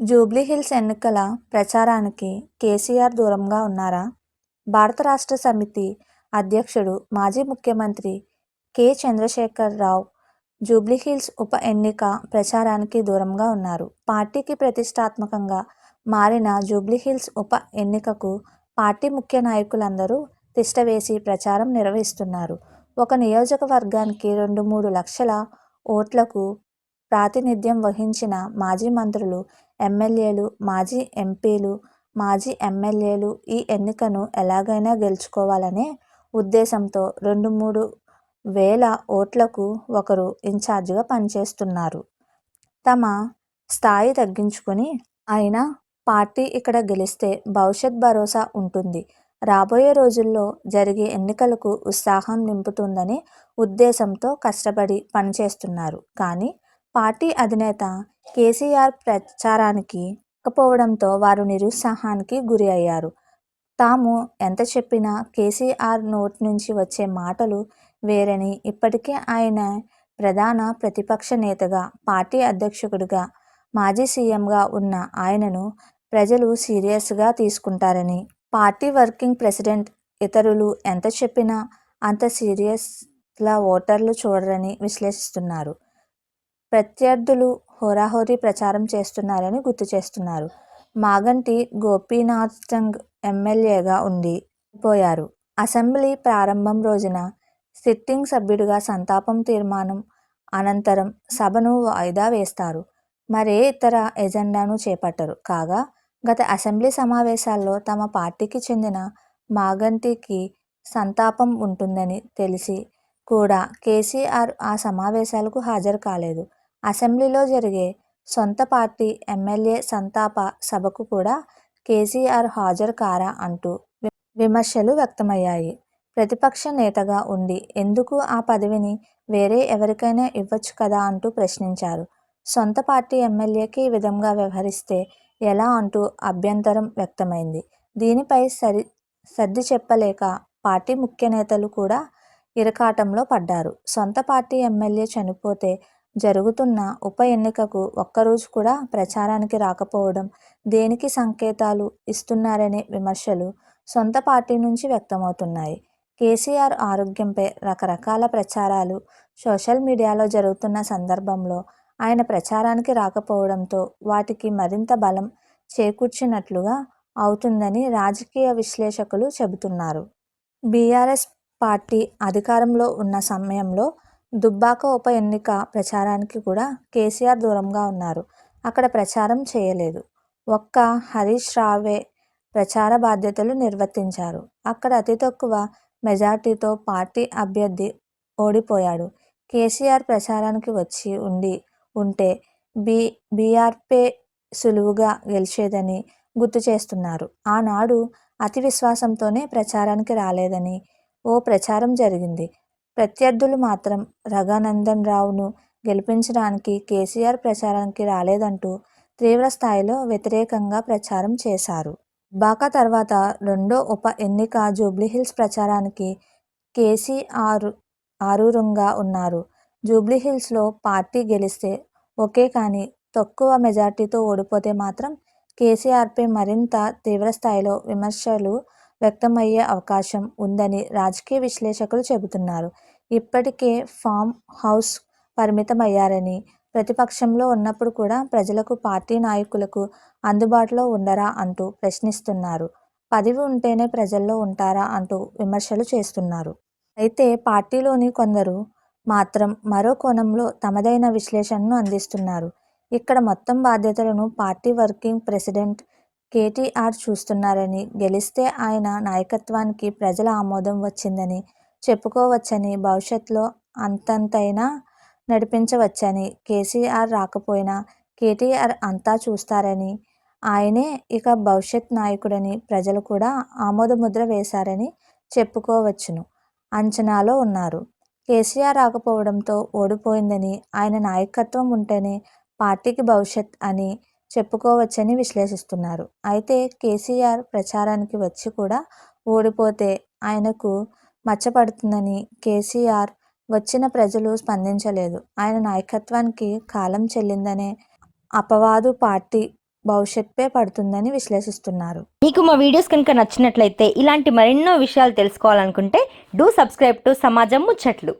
జూబ్లీహిల్స్ ఎన్నికల ప్రచారానికి కేసీఆర్ దూరంగా ఉన్నారా? భారత రాష్ట్ర సమితి అధ్యక్షుడు, మాజీ ముఖ్యమంత్రి కె. చంద్రశేఖరరావు జూబ్లీహిల్స్ ఉప ఎన్నిక ప్రచారానికి దూరంగా ఉన్నారు. పార్టీకి ప్రతిష్టాత్మకంగా మారిన జూబ్లీహిల్స్ ఉప ఎన్నికకు పార్టీ ముఖ్య నాయకులందరూ తిష్టవేసి ప్రచారం నిర్వహిస్తున్నారు. ఒక నియోజకవర్గానికి 2-3 లక్షల ఓట్లకు ప్రాతినిధ్యం వహించిన మాజీ మంత్రులు, ఎమ్మెల్యేలు, మాజీ ఎంపీలు, మాజీ ఎమ్మెల్యేలు ఈ ఎన్నికను ఎలాగైనా గెలుచుకోవాలనే ఉద్దేశంతో 2-3 వేల ఓట్లకు ఒకరు ఇన్ఛార్జిగా పనిచేస్తున్నారు. తమ స్థాయి తగ్గించుకుని అయినా పార్టీ ఇక్కడ గెలిస్తే భవిష్యత్ భరోసా ఉంటుంది, రాబోయే రోజుల్లో జరిగే ఎన్నికలకు ఉత్సాహం నింపుతుందనే ఉద్దేశంతో కష్టపడి పనిచేస్తున్నారు. కానీ పార్టీ అధినేత కేసీఆర్ ప్రచారానికి రాకపోవడంతో వారు నిరుత్సాహానికి గురి అయ్యారు. తాము ఎంత చెప్పినా కేసీఆర్ నోటి నుంచి వచ్చే మాటలు వేరని, ఇప్పటికే ఆయన ప్రధాన ప్రతిపక్ష నేతగా, పార్టీ అధ్యక్షుడిగా, మాజీ సీఎంగా ఉన్న ఆయనను ప్రజలు సీరియస్గా తీసుకుంటారని, పార్టీ వర్కింగ్ ప్రెసిడెంట్ ఇతరులు ఎంత చెప్పినా అంత సీరియస్గా ఓటర్లు చూడరని విశ్లేషిస్తున్నారు. ప్రత్యర్థులు హోరాహోరీ ప్రచారం చేస్తున్నారని గుర్తు చేస్తున్నారు. మాగంటి గోపీనాథ్సింగ్ ఎమ్మెల్యేగా ఉండి పోయారు. అసెంబ్లీ ప్రారంభం రోజున సిట్టింగ్ సభ్యుడిగా సంతాపం తీర్మానం అనంతరం సభను వాయిదా వేస్తారు. మరే ఇతర ఎజెండాను చేపట్టరు. కాగా గత అసెంబ్లీ సమావేశాల్లో తమ పార్టీకి చెందిన మాగంటికి సంతాపం ఉంటుందని తెలిసి కూడా కేసీఆర్ ఆ సమావేశాలకు హాజరు కాలేదు. అసెంబ్లీలో జరిగే సొంత పార్టీ ఎమ్మెల్యే సంతాప సభకు కూడా కేసీఆర్ హాజరు కారా అంటూ విమర్శలు వ్యక్తమయ్యాయి. ప్రతిపక్ష నేతగా ఉండి ఎందుకు ఆ పదవిని వేరే ఎవరికైనా ఇవ్వచ్చు కదా అంటూ ప్రశ్నించారు. సొంత పార్టీ ఎమ్మెల్యేకి ఈ విధంగా వ్యవహరిస్తే ఎలా అంటూ అభ్యంతరం వ్యక్తమైంది. దీనిపై సర్ది చెప్పలేక పార్టీ ముఖ్య నేతలు కూడా ఇరకాటంలో పడ్డారు. సొంత పార్టీ ఎమ్మెల్యే చనిపోతే జరుగుతున్న ఉప ఎన్నికకు ఒక్కరోజు కూడా ప్రచారానికి రాకపోవడం దేనికి సంకేతాలు ఇస్తున్నారనే విమర్శలు సొంత పార్టీ నుంచి వ్యక్తమవుతున్నాయి. కేసీఆర్ ఆరోగ్యంపై రకరకాల ప్రచారాలు సోషల్ మీడియాలో జరుగుతున్న సందర్భంలో ఆయన ప్రచారానికి రాకపోవడంతో వాటికి మరింత బలం చేకూర్చినట్లుగా అవుతుందని రాజకీయ విశ్లేషకులు చెబుతున్నారు. బీఆర్ఎస్ పార్టీ అధికారంలో ఉన్న సమయంలో దుబ్బాక ఉప ఎన్నిక ప్రచారానికి కూడా కేసీఆర్ దూరంగా ఉన్నారు. అక్కడ ప్రచారం చేయలేదు. ఒక్క హరీష్ రావే ప్రచార బాధ్యతలు నిర్వర్తించారు. అక్కడ అతి తక్కువ మెజార్టీతో పార్టీ అభ్యర్థి ఓడిపోయాడు. కేసీఆర్ ప్రచారానికి వచ్చి ఉంటే బీఆర్పీ సులువుగా గెలిచేదని గుర్తు చేస్తున్నారు. ఆనాడు అతి విశ్వాసంతోనే ప్రచారానికి రాలేదని ఓ ప్రచారం జరిగింది. ప్రత్యర్థులు మాత్రం రఘునందన్ రావును గెలిపించడానికి కేసీఆర్ ప్రచారానికి రాలేదంటూ తీవ్ర స్థాయిలో వ్యతిరేకంగా ప్రచారం చేశారు. దుబ్బాక తర్వాత రెండో ఉప ఎన్నిక జూబ్లీహిల్స్ ప్రచారానికి కేసీఆర్ ఆరూరంగా ఉన్నారు. జూబ్లీహిల్స్లో పార్టీ గెలిస్తే ఓకే, కానీ తక్కువ మెజార్టీతో ఓడిపోతే మాత్రం కేసీఆర్పై మరింత తీవ్రస్థాయిలో విమర్శలు వ్యక్తమయ్యే అవకాశం ఉందని రాజకీయ విశ్లేషకులు చెబుతున్నారు. ఇప్పటికే ఫామ్ హౌస్ పరిమితమయ్యారని, ప్రతిపక్షంలో ఉన్నప్పుడు కూడా ప్రజలకు, పార్టీ నాయకులకు అందుబాటులో ఉండరా అంటూ ప్రశ్నిస్తున్నారు. పదవి ఉంటేనే ప్రజల్లో ఉంటారా అంటూ విమర్శలు చేస్తున్నారు. అయితే పార్టీలోని కొందరు మాత్రం మరో కోణంలో తమదైన విశ్లేషణను అందిస్తున్నారు. ఇక్కడ మొత్తం బాధ్యతలను పార్టీ వర్కింగ్ ప్రెసిడెంట్ కేటీఆర్ చూస్తున్నారని, గెలిస్తే ఆయన నాయకత్వానికి ప్రజల ఆమోదం వచ్చిందని చెప్పుకోవచ్చని, భవిష్యత్తులో అంతంతైనా నడిపించవచ్చని, కేసీఆర్ రాకపోయినా కేటీఆర్ అంతా చూస్తారని, ఆయనే ఇక భవిష్యత్ నాయకుడని ప్రజలు కూడా ఆమోదముద్ర వేశారని చెప్పుకోవచ్చును అంచనాలో ఉన్నారు. కేసీఆర్ రాకపోవడంతో ఓడిపోయిందని, ఆయన నాయకత్వం ఉంటేనే పార్టీకి భవిష్యత్ అని చెప్పుకోవచ్చని విశ్లేషిస్తున్నారు. అయితే కేసీఆర్ ప్రచారానికి వచ్చి కూడా ఓడిపోతే ఆయనకు మచ్చపడుతుందని, కేసీఆర్ వచ్చిన ప్రజలు స్పందించలేదు, ఆయన నాయకత్వానికి కాలం చెల్లిందనే అపవాదు పార్టీ భవిష్యత్పై పడుతుందని విశ్లేషిస్తున్నారు. మీకు మా వీడియోస్ కనుక నచ్చినట్లయితే ఇలాంటి మరెన్నో విషయాలు తెలుసుకోవాలనుకుంటే డూ సబ్స్క్రైబ్ టు సమాజం ముచ్చట్లు.